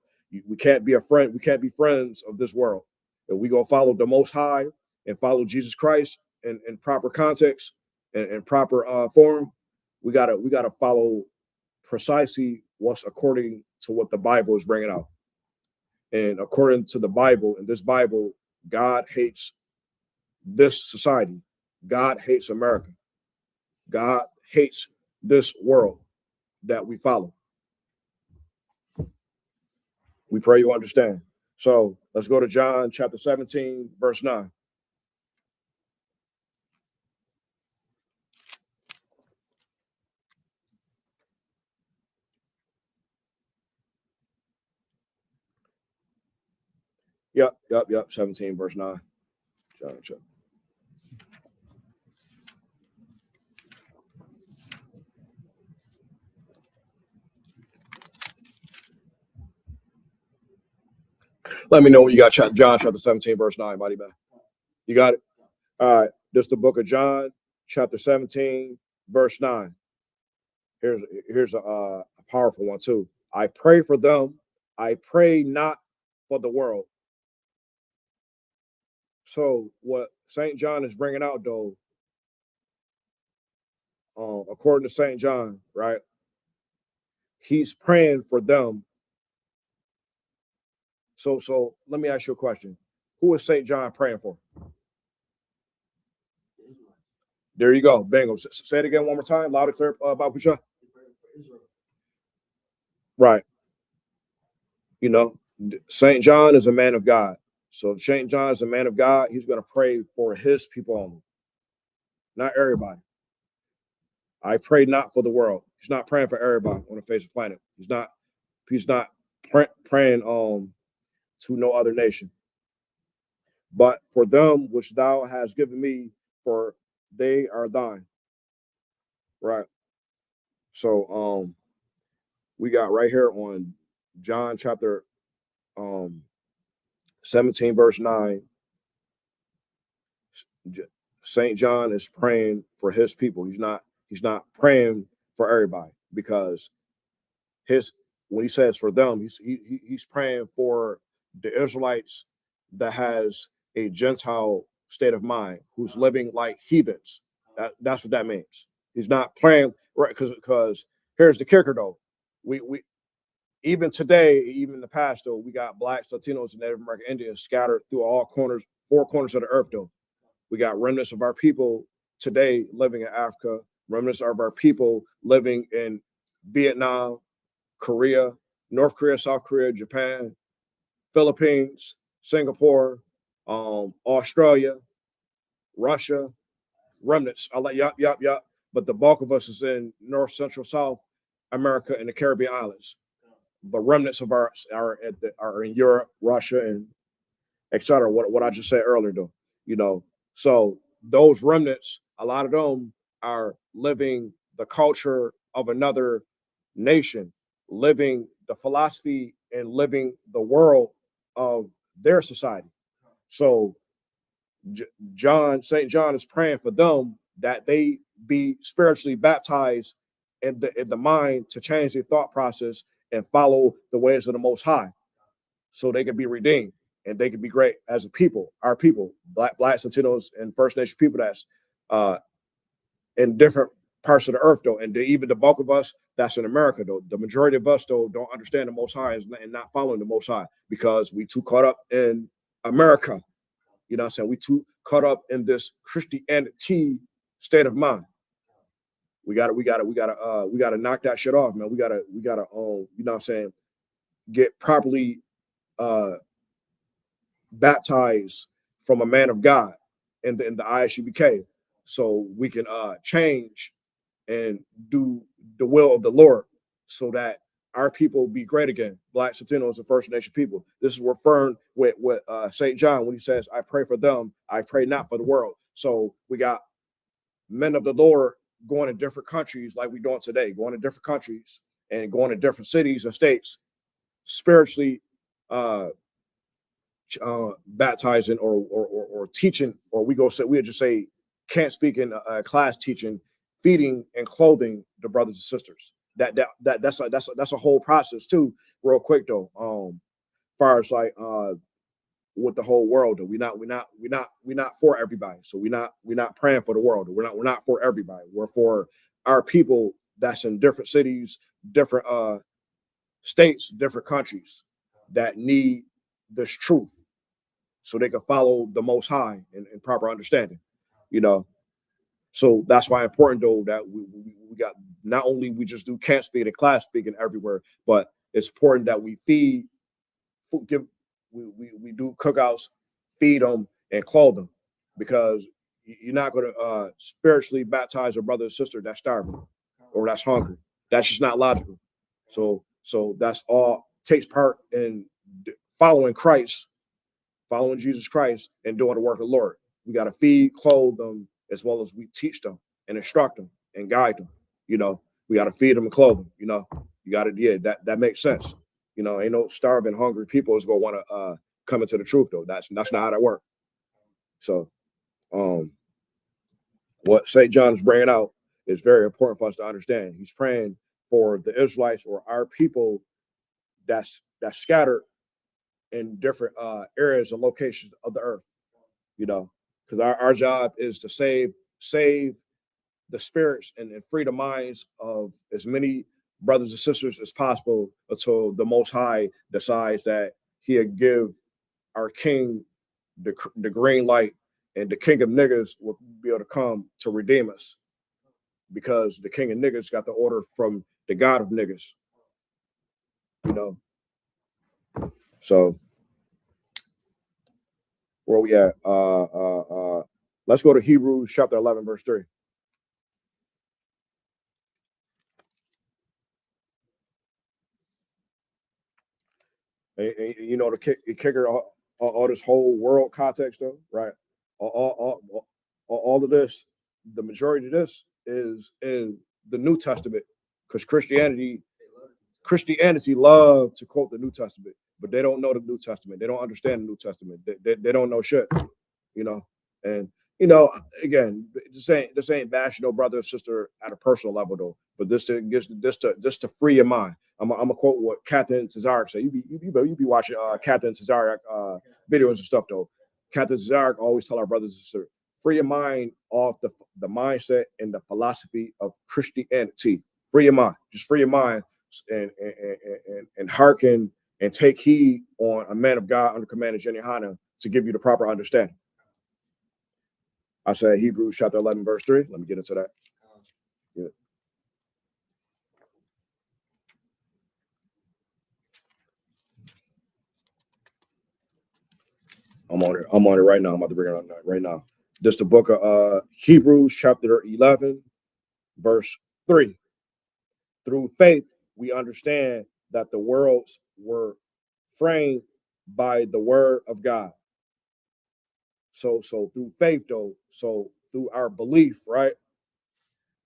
we can't be a friend. We can't be friends of this world. If we gonna follow the Most High and follow Jesus Christ in proper context and proper form, we gotta follow precisely what's according to what the Bible is bringing out. And according to the Bible, in this Bible, God hates this society. God hates America. God hates this world that we follow. We pray you understand. So let's go to John chapter 17, verse 9. Yep. 17, verse 9. John. Let me know when you got John chapter 17, verse 9, mighty man. You got it? All right. This is the book of John, chapter 17, verse 9. Here's a powerful one too. I pray for them. I pray not for the world. So what St. John is bringing out, though, according to St. John, right? He's praying for them. So let me ask you a question. Who is St. John praying for? There you go. Bingo. Say it again one more time. Loud and clear, Babucha. Right. You know, St. John is a man of God. So if St. John is a man of God, he's going to pray for his people only, not everybody. I pray not for the world. He's not praying for everybody on the face of the planet. He's not praying to no other nation, but for them which thou hast given me, for they are thine. Right. So we got right here on John chapter 17, verse 9. St. John is praying for his people. He's not praying for everybody, because when he says for them, he's praying for the Israelites that has a Gentile state of mind, who's living like heathens. That's what that means. He's not praying, right? Because here's the kicker, though. We even today, even in the past, though, we got Blacks, Latinos, and Native American Indians scattered through all four corners of the earth, though. We got remnants of our people today living in Africa, remnants of our people living in Vietnam, Korea, North Korea, South Korea, Japan, Philippines, Singapore, Australia, Russia, remnants. I like yup. But the bulk of us is in North, Central, South America and the Caribbean islands. But remnants of our are in Europe, Russia, and etc. What I just said earlier, though, you know. So those remnants, a lot of them are living the culture of another nation, living the philosophy and living the world of their society. So St. John is praying for them that they be spiritually baptized in the mind to change their thought process and follow the ways of the Most High, so they can be redeemed and they can be great as a people, our people, Blacks, Latinos, and First Nation people that's in different parts of the earth, though. And even the bulk of us that's in America, though, the majority of us, though, don't understand the Most High and not following the Most High, because we too caught up in America. You know what I'm saying? We too caught up in this Christianity state of mind. We gotta knock that shit off, man. We gotta you know what I'm saying, get properly uh baptized from a man of God in the ISUPK, so we can change and do the will of the Lord, so that our people be great again. Blacks, Latinos, and First Nation people. This is referring with St. John when he says, "I pray for them. I pray not for the world." So we got men of the Lord going to different countries like we're doing today, going to different countries and going to different cities and states, spiritually uh, baptizing or teaching, or we just say can't speak in class teaching, feeding and clothing the brothers and sisters. That's a whole process too. Real quick though, far as like with the whole world, though, we're not for everybody. So we're not praying for the world. We're not for everybody. We're for our people that's in different cities, different states, different countries that need this truth, so they can follow the Most High in proper understanding, you know. So that's why important though that we got, not only we just do camp speak and class speaking everywhere, but it's important that we feed, give, we do cookouts, feed them and clothe them, because you're not going to spiritually baptize a brother or sister that's starving or that's hungry. That's just not logical. So that's all takes part in following Christ, following Jesus Christ, and doing the work of the Lord. We got to feed, clothe them, as well as we teach them and instruct them and guide them. You know, we got to feed them and clothe them. You know, you got to, yeah, that makes sense. You know, ain't no starving, hungry people is gonna want to come into the truth though. That's not how that works. So, what St. John is bringing out is very important for us to understand. He's praying for the Israelites or our people that's scattered in different areas and locations of the earth. You know, because our job is to save the spirits and free the minds of as many brothers and sisters as possible, until the Most High decides that He'll give our King the green light, and the King of Niggas will be able to come to redeem us, because the King of Niggas got the order from the God of Niggas. You know, so where we at? Let's go to Hebrews chapter 11, verse 3. And you know, the kicker, all this whole world context, though, right? All of this, the majority of this is in the New Testament, because Christianity love to quote the New Testament, but they don't know the New Testament. They don't understand the New Testament. They don't know shit, you know. And you know, again, this ain't bashing no brother or sister at a personal level though, but this to free your mind. I'm gonna quote what Captain Cesarek said. You be watching Captain Cesarek videos and stuff though. Captain Cesarek always tell our brothers and sisters, free your mind off the mindset and the philosophy of Christianity. Free your mind. Just free your mind and hearken and take heed on a man of God under command of Jenny Hanna to give you the proper understanding. I said Hebrews chapter 11, verse 3. Let me get into that. Yeah. I'm on it right now. I'm about to bring it up right now. This is the book of Hebrews chapter 11, verse 3. Through faith, we understand that the worlds were framed by the word of God. So through faith, though, so through our belief, right?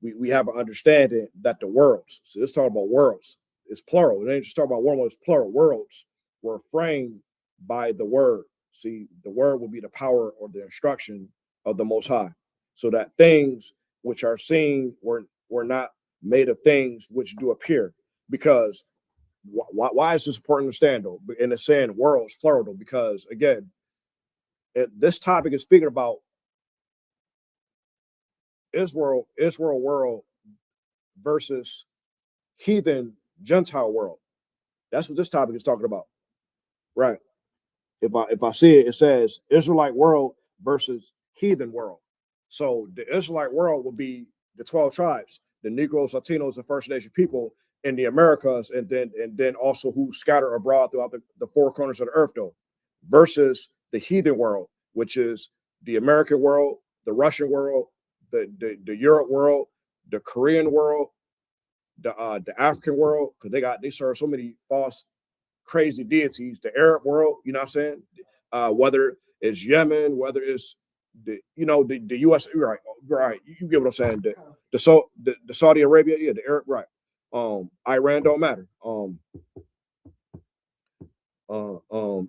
We have an understanding that the worlds, so it's talking about worlds, it's plural. It ain't just talking about one, it's plural. Worlds were framed by the word. See, the word will be the power or the instruction of the Most High, so that things which are seen were not made of things which do appear. Because why is this important to understand though? And it's saying worlds plural though, because again, this topic is speaking about Israel world versus heathen Gentile world. That's what this topic is talking about, right? If I see it, it says Israelite world versus heathen world. So the Israelite world will be the 12 tribes, the Negroes, Latinos, and First Nation people in the Americas, and then also who scatter abroad throughout the four corners of the earth, though, versus the heathen world, which is the American world, the Russian world, the Europe world, the Korean world, the African world, because they serve so many false, crazy deities, the Arab world, you know what I'm saying? Whether it's Yemen, whether it's the US, right, you get what I'm saying. The Saudi Arabia, yeah, the Arab, right. Iran don't matter.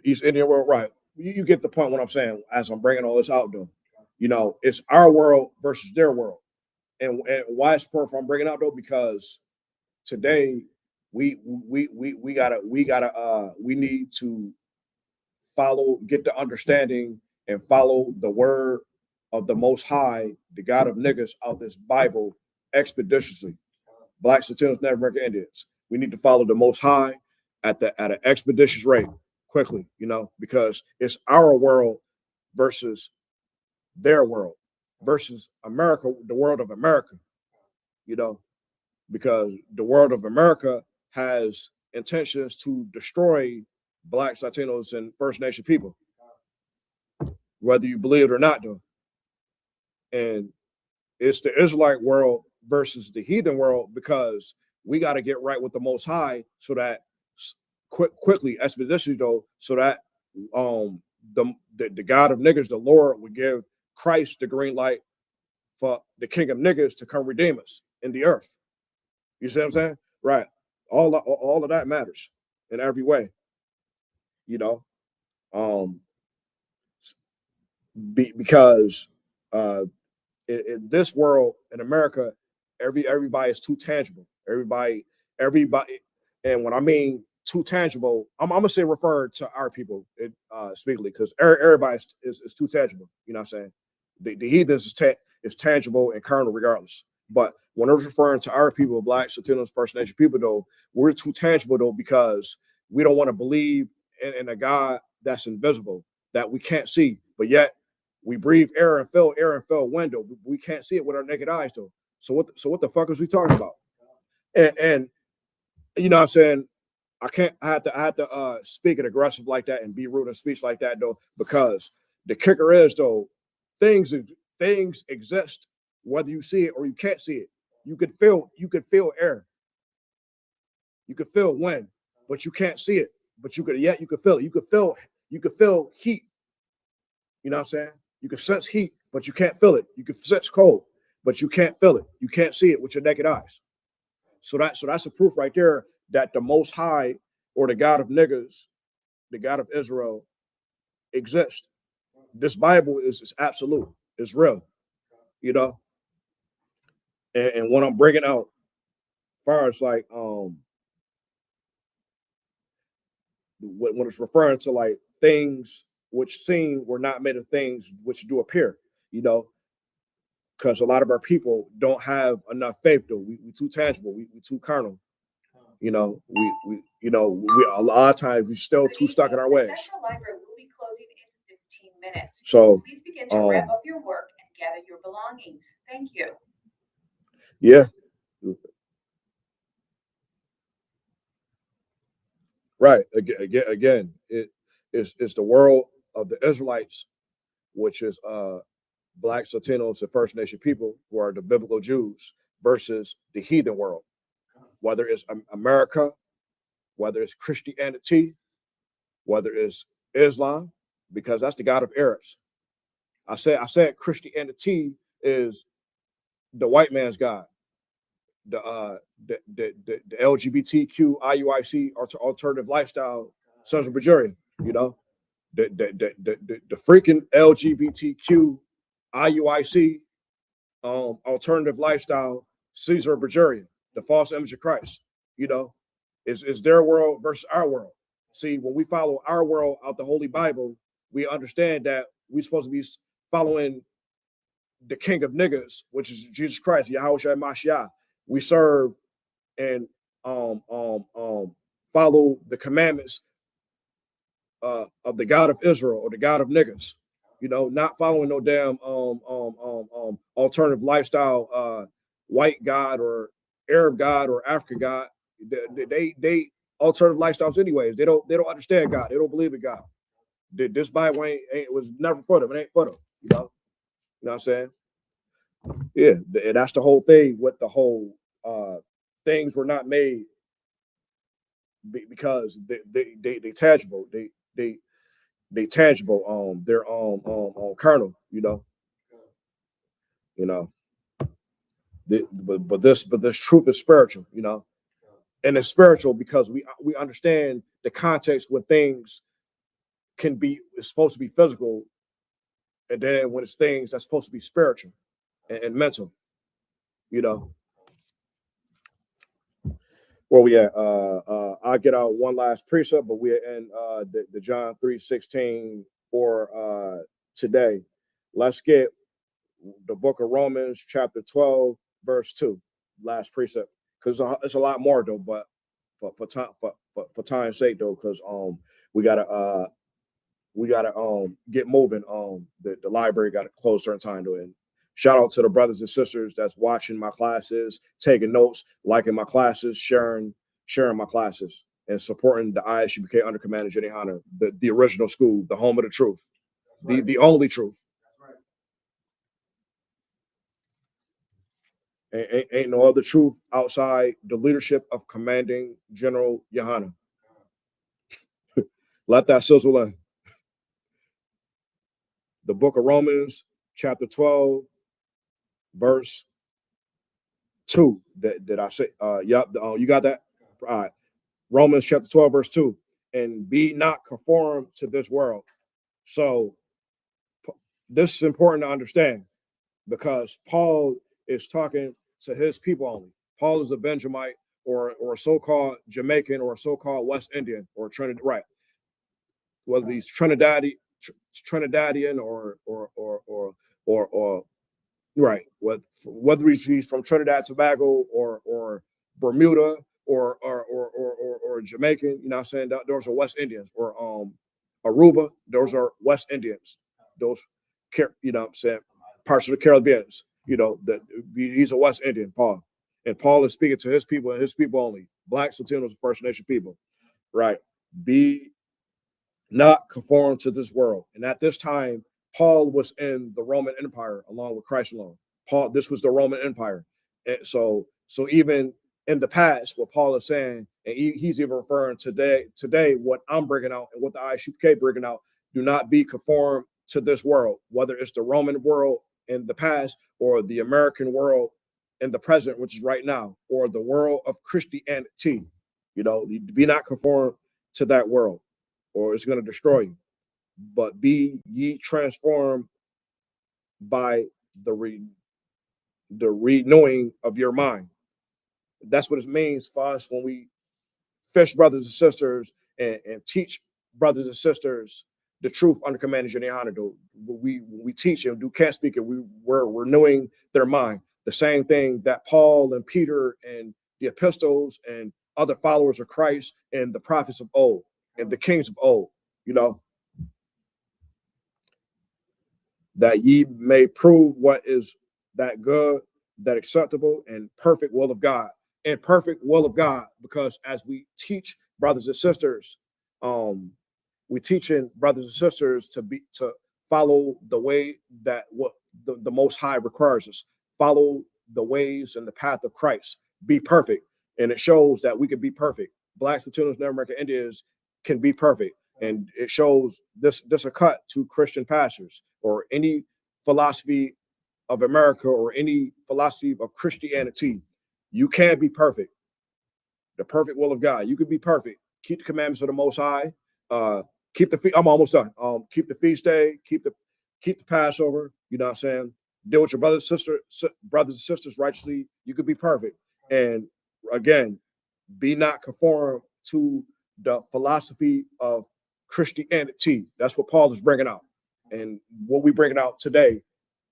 East Indian world, right. You get the point what I'm saying as I'm bringing all this out, though. It's our world versus their world. And why it's important I'm bringing out, though, because today we need to get the understanding and follow the word of the Most High, the God of niggas, out this Bible expeditiously. Blacks, Latinos, Native American Indians. We need to follow the Most High at an expeditious rate, quickly, because it's our world versus their world, versus America, the world of America, because the world of America has intentions to destroy Blacks, Latinos, and First Nation people, whether you believe it or not, though. And it's the Israelite world versus the heathen world, because we got to get right with the Most High so that quickly, expeditiously, though, so that the God of niggas, the Lord, would give Christ the green light for the King of niggas to come redeem us in the earth. You see what I'm saying? Right. All of that matters in every way. Because in this world, in America, everybody is too tangible. Everybody, and when I mean too tangible, I'm gonna say refer to our people, speakly, because everybody is too tangible. You know what I'm saying? The heathens is tangible and carnal regardless. But when I was referring to our people, Blacks, Latinos, First Nation people, though, we're too tangible, though, because we don't want to believe in a God that's invisible, that we can't see, but yet we breathe air and feel wind, though. We can't see it with our naked eyes, though. So what the fuck is we talking about? And you know what I'm saying? I had to speak it aggressive like that and be rude in speech like that, though, because the kicker is, though, things exist whether you see it or you can't see it. You could feel air, you could feel wind, but you can't see it. But you could feel it. You could feel heat. You know what I'm saying? You can sense heat, but you can't feel it. You can sense cold, but you can't feel it. You can't see it with your naked eyes. So that's a proof right there that the Most High, or the God of niggas, the God of Israel, exists. This Bible is absolute. It's real. And when I'm bringing out, as far as like when it's referring to like things which seem were not made of things which do appear, because a lot of our people don't have enough faith, though. We too tangible. We too carnal. We a lot of times we still too stuck in our ways. The Central Library will be closing in 15 minutes. So please begin to wrap up your work and gather your belongings. Thank you. Yeah. Right. Again, it's the world of the Israelites, which is Blacks, Latinos, and First Nation people, who are the biblical Jews, versus the heathen world, whether it's America, whether it's Christianity, whether it's Islam, because that's the God of Arabs. I said Christianity is the white man's God. The LGBTQ IUIC alternative lifestyle sons of Bajurian, the freaking LGBTQ IUIC alternative lifestyle Caesar Bajurian, the false image of Christ, is their world versus our world. See, when we follow our world out the Holy Bible, we understand that we're supposed to be following the King of niggas, which is Jesus Christ, Yahushua Mashiach. We serve and follow the commandments of the God of Israel, or the God of niggas. Not following no damn alternative lifestyle white God or Arab God or African God. They alternative lifestyles anyways. They don't understand God. They don't believe in God. This Bible ain't was never for them. It ain't for them. You know what I'm saying? Yeah, and that's the whole thing with the whole things were not made because they tangible. They tangible. They're carnal. You know. But this truth is spiritual. And it's spiritual because we understand the context when things can be it's supposed to be physical, and then when it's things that's supposed to be spiritual and mental. You know. Where we at? I'll get out one last precept, but we're in the John 3:16 for today. Let's get the book of Romans, chapter 12, verse 2. Last precept. Because it's a lot more though, but for time for time's sake though, because we gotta get moving. The library got to close certain time though. And shout out to the brothers and sisters that's watching my classes, taking notes, liking my classes, sharing my classes, and supporting the ISUPK under command of Jenny Hunter, the original school, the home of the truth, the only truth. Ain't no other truth outside the leadership of Commanding General Yohana. Let that sizzle in. The book of Romans, chapter 12, verse 2. Did I say? Yep. You got that? All right. Romans chapter 12, verse 2. And be not conformed to this world. So this is important to understand because Paul is talking to his people only. Paul is a Benjamite or a so-called Jamaican or a so-called West Indian or Trinidad, right? Whether he's Trinidadian or right, whether he's from Trinidad, Tobago or Bermuda or Jamaican, you know what I'm saying? Those are West Indians or Aruba, those are West Indians. Those, you know what I'm saying, parts of the Caribbeans, that he's a West Indian, Paul. And Paul is speaking to his people and his people only. Blacks, Latinos, and First Nation people. Right. Be not conformed to this world. And at this time, Paul was in the Roman Empire along with Christ alone. This was the Roman Empire. And so even in the past, what Paul is saying, and he's even referring today, what I'm bringing out and what the ISUPK bringing out, do not be conformed to this world, whether it's the Roman world in the past or the American world in the present, which is right now, or the world of Christianity. Be not conformed to that world, or it's going to destroy you. But be ye transformed by the renewing of your mind. That's what it means for us when we fish brothers and sisters and teach brothers and sisters the truth under command of Janiano. We teach and can't speak it. We're renewing their mind. The same thing that Paul and Peter and the epistles and other followers of Christ and the prophets of old and the kings of old, that ye may prove what is that good, that acceptable, and perfect will of God. And perfect will of God, because as we teach brothers and sisters, we teaching brothers and sisters to follow the way that what the Most High requires us. Follow the ways and the path of Christ. Be perfect, and it shows that we can be perfect. Blacks, Latinos, Native American Indians can be perfect. And it shows this a cut to Christian pastors or any philosophy of America or any philosophy of Christianity. You can be perfect. The perfect will of God. You can be perfect. Keep the commandments of the Most High. Keep the I'm almost done. Keep the feast day. Keep the Passover. You know what I'm saying? Deal with your brothers and sisters righteously. You could be perfect. And again, be not conformed to the philosophy of Christianity. That's what Paul is bringing out, and what we bringing out today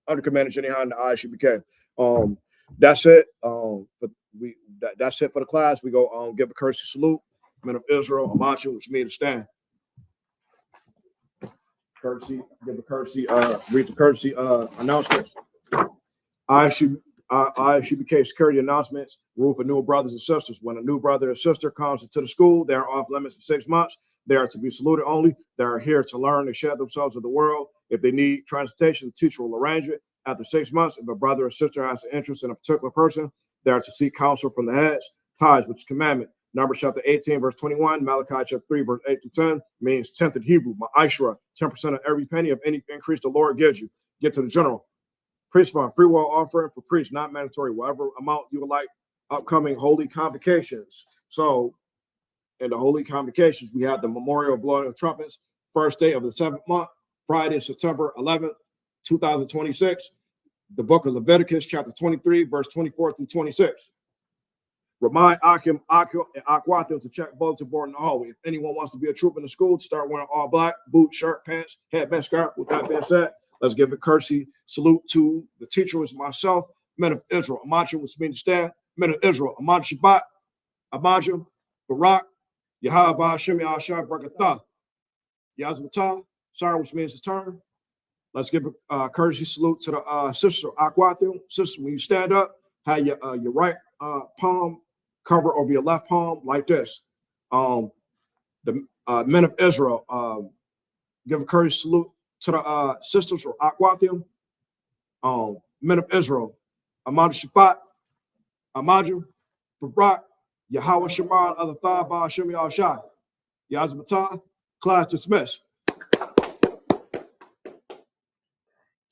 under command of Jenny Han, the ISUPK. That's it. That's it for the class. We go give a courtesy salute. Men of Israel, Amachu, which means stand. Courtesy, give a courtesy, read the courtesy announcements. ISUPK security announcements, rule for new brothers and sisters. When a new brother or sister comes into the school, they are off limits for 6 months. They are to be saluted only. They are here to learn and share themselves with the world. If they need transportation, the teacher will arrange it. After 6 months, if a brother or sister has an interest in a particular person, they are to seek counsel from the heads. Tithes, which is commandment. Numbers chapter 18, verse 21. Malachi chapter 3, verse 8 to 10 means tenth in Hebrew. Ma'ashra, 10% of every penny of any increase the Lord gives you. Get to the general. Priest fund, free will offering for priests, not mandatory, whatever amount you would like. Upcoming holy convocations. So in the holy convocations, we have the memorial blowing of trumpets, first day of the 7th month, Friday, September 11th, 2026. The book of Leviticus, chapter 23, verse 24 through 26. Remind Akim, Akil, and Akwathil to check bulletin board in the hallway. If anyone wants to be a troop in the school, start wearing all black, boots, shirt, pants, headband, scarf. With that being said, let's give a courtesy salute to the teacher, was myself, men of Israel, Amaju, which means stand, men of Israel, Amaju Shabbat, Amaju, Barak, Yahabah, Shemi, Ashar, Barakatah, Yazmatah, sorry, which means to turn. Let's give a courtesy salute to the sister, Akwathil. Sister, when you stand up, have your right palm cover over your left palm like this. The men of Israel, give a courtesy salute to the sisters or Akwathil. Men of Israel, Amadu Shabbat, Amaju, Barak, Yahweh Shemar, Other Thah, Ba Shem Yahshai, Yazmatah, class dismissed.